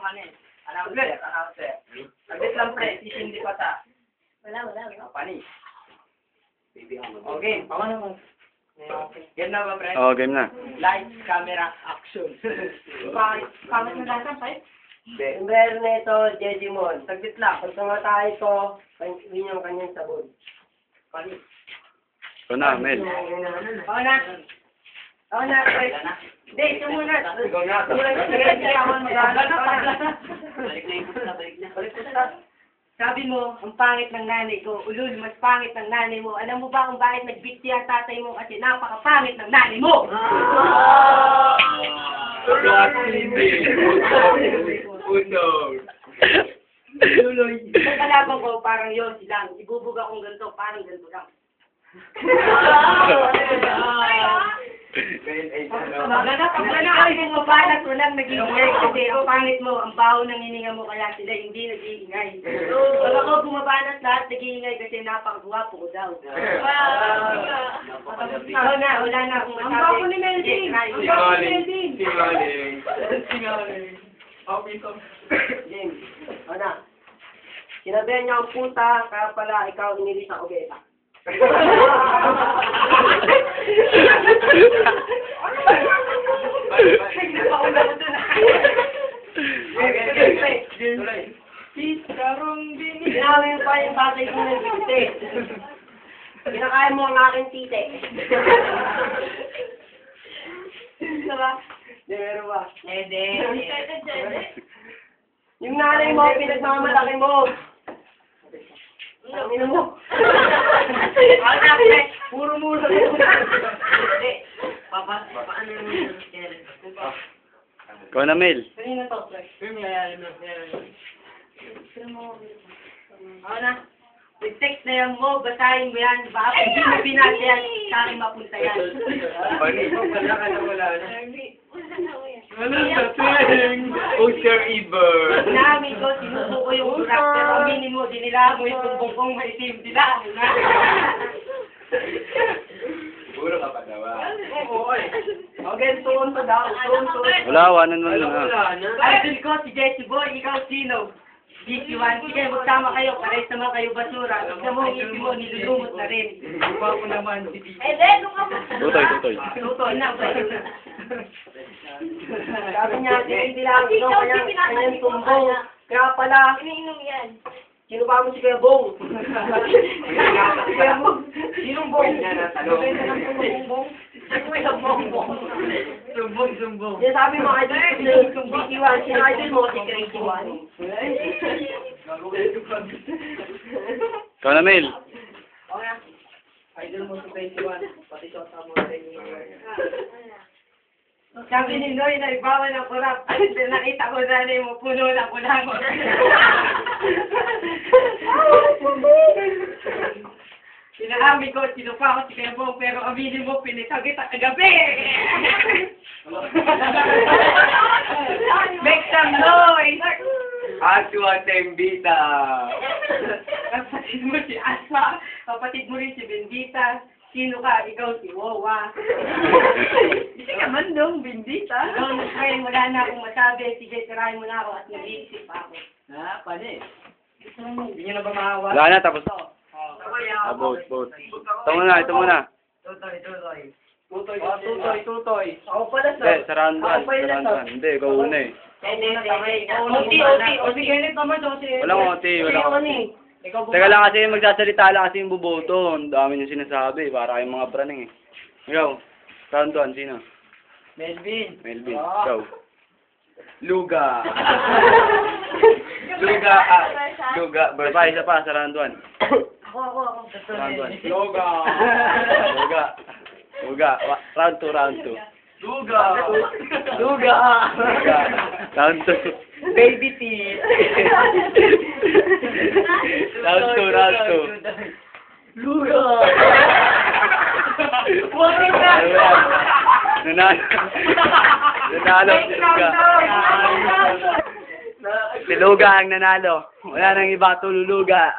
ano eh. Announcer. Saglit lang pre, sisindi pa ta. Wala. Pani. Okay, paano mo? Game na ba, pre? Oo, game na. Light, camera, action. Pangit na lahat, pa Yung meron na ito, Jejimon. Saglit lang. Pag tumatay ko, yun yung kanyang sabon. Pani. Ito na, Mel. Ako na. Pre. Hindi, ito muna. Ikaw na. Balik na. Sabi mo, ang pangit ng nanay ko. Ulul, mas pangit ng nanay mo. Alam mo ba kung bakit nagbiti ang tatay mo? Kasi napakapangit ng nanay mo! Ang kalaban ko, parang Yossi lang. Ibubuga kong ganito, parang ganito lang. Pagkana mo balat, walang nag-iingay kasi ang pangit mo, ang baho ng hininga mo kaya sila hindi nag-iingay. Pag ako bumabanat lahat, nag-iingay kasi napakagwapo ko daw. Wala na akong masabi. Ang baho ni Melvin! Singaling. James, na. Sinabihan niya ang puta, kaya pala ikaw inilis ang obeta. Ginawin pa yung batay ko ng tite. Kinakain mo ang aking tite. Diba? Meron ba? Yung nanay mo, pinagmamalaki mo. Ang ina mo. Puro muro. Paano yung Ikaw na, Mel. kanina to, pre. Ako na. Text na yan mo, basahin mo yan. Baka hindi mo binasa yan, sa akin mapunta yan. Namin ko, sinuso ko yung urak, pero aminin mo, dinilaan mo yung tumbong kong maitim. Dilaan mo na. Puro ka pa daw. Okay, tuon pa daw. Tuon. Wala, 1-1 na. Idol ko, si Jessie Boy, ikaw sino? DC1, sige, magsama kayo, parehas naman kayo basura. Tignan mo, ang ipin mo, nilulumot na rin. Iba ko naman si Tito. Tutoy. Tutoy na, pwede na. Sabi niya, hindi lang, ikaw kanyang tumbong. Kaya pala, Iniinom yan. sino ba mo si Kuya Bong? Kuya Bong? Sinong Bong? Sumbong. Yan sabi mo, idol ko si DC1, sino idol mo si Crazy One? Ikaw na, Mel. Okay. Idol mo si Crazy One, pati siya sa mga Sabi ni Noy na ibawan ng kurap. Nakita ko na mo, puno na kulangon. Sinarami ko, sinupa ko si Kebong, pero aminin mo, pinisagit ang kagabi. Make some noise! Aswa Tembita. Kapatid mo si Asma, kapatid mo rin si Bendita. Sino ka? Ikaw si Wawa. Hindi ka man dong, Bendita. Ikaw na wala na akong masabi. Sige, tirahin mo na ako at nag-iisip pa ako. Pwede. Hindi nyo na ba mahawa? Wala na, tapos na. Boat. Ito muna. Tutoy. Ako pala sa... Hindi, saranduan. Hindi, ikaw una eh. Walang OT. Teka lang kasi magsasalita lang kasi yung buboto. Ang dami niyo sinasabi. Para kayong mga praning eh. Ikaw, saranduan, sino? Melvin. Ikaw. Luga. Isa pa, saranduan. Ako. Saranduan. Luga. Round 2. Luga. Round 2. Baby teeth. Round 2. Luga. Nanalo si Luga. Si Luga ang nanalo. Wala nang iba, tululuga.